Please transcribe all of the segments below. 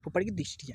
फोपाड़ी दृष्टि बड़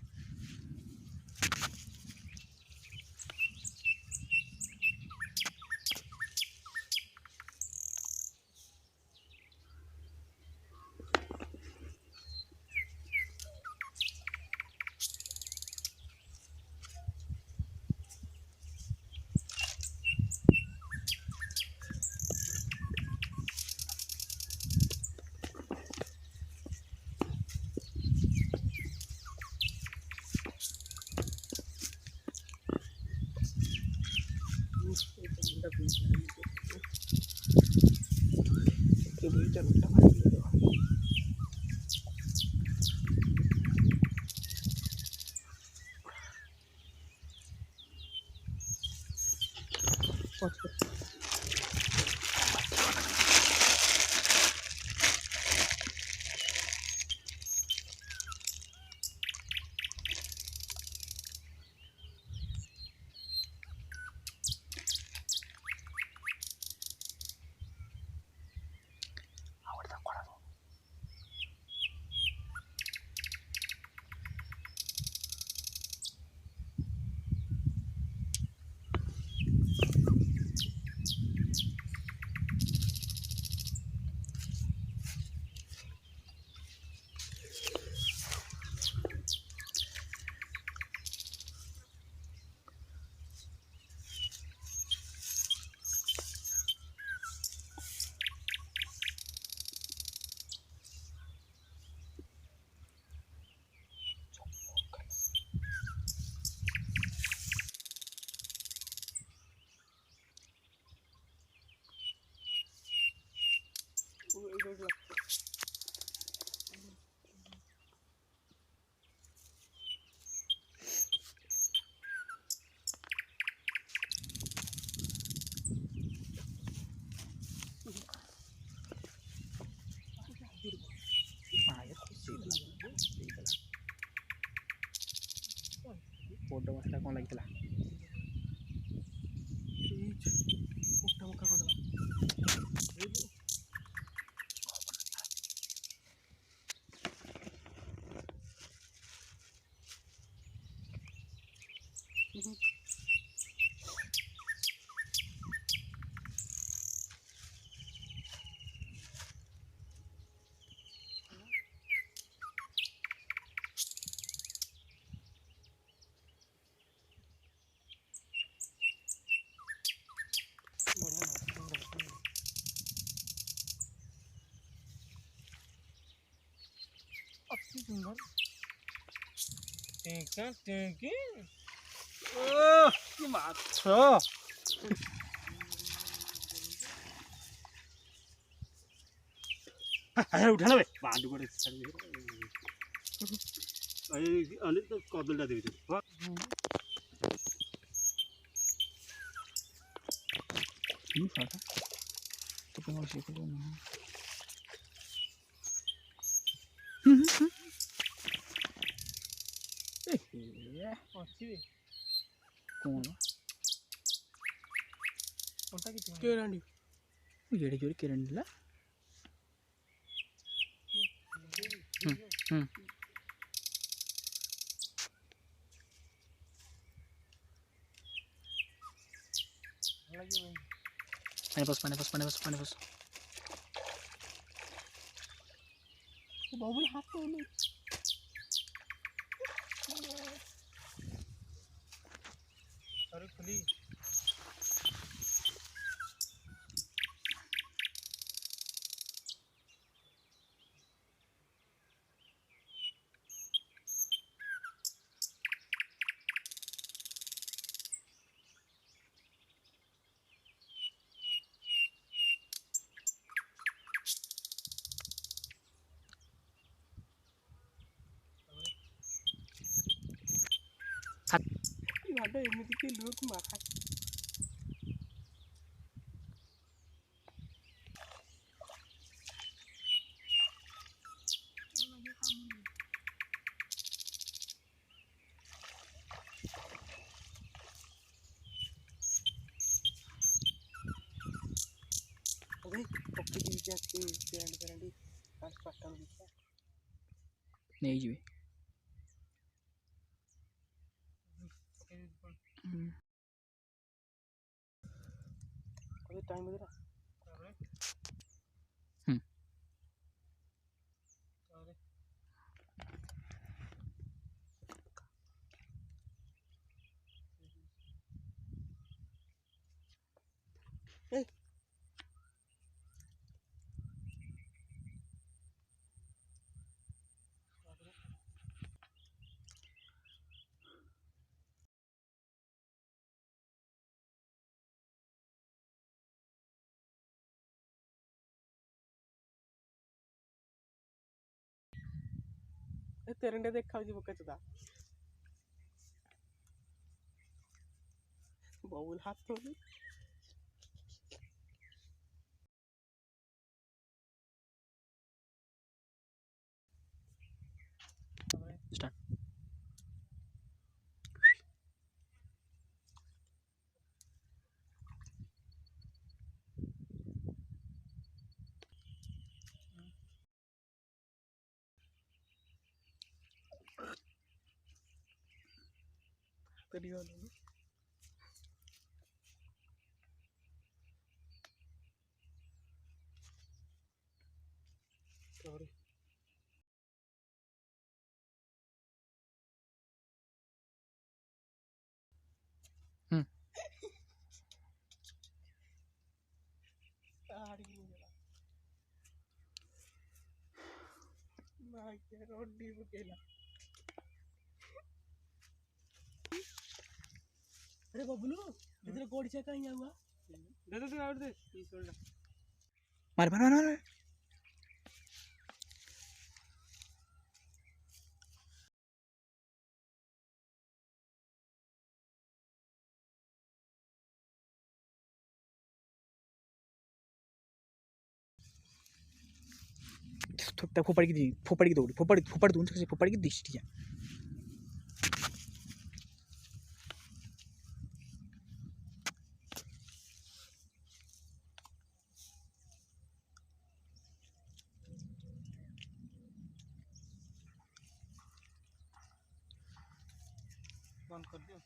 मछला कौन लगी उठा लो बांध गोटे तो कदलटा देवी तो कौन से केरंडी येड़े जोड़ी केरंडी ला पानी बस बाबू हाथ तो नहीं अरे खुली ada ini kecil dulu kemakan नहीं जी टाइम वगैरह तेरे देखा जी कचदा बाबुल हाथ तो स्टार्ट तेरी वाली सॉरी रोटी बुकेला अरे बबलू इधर कोड चेक कहीं हुआ दे दे और दे मार मार मार फोपड़ की दौड़ी फोपड़ दून से फोपड़ की दृष्टि है बंद कर दियो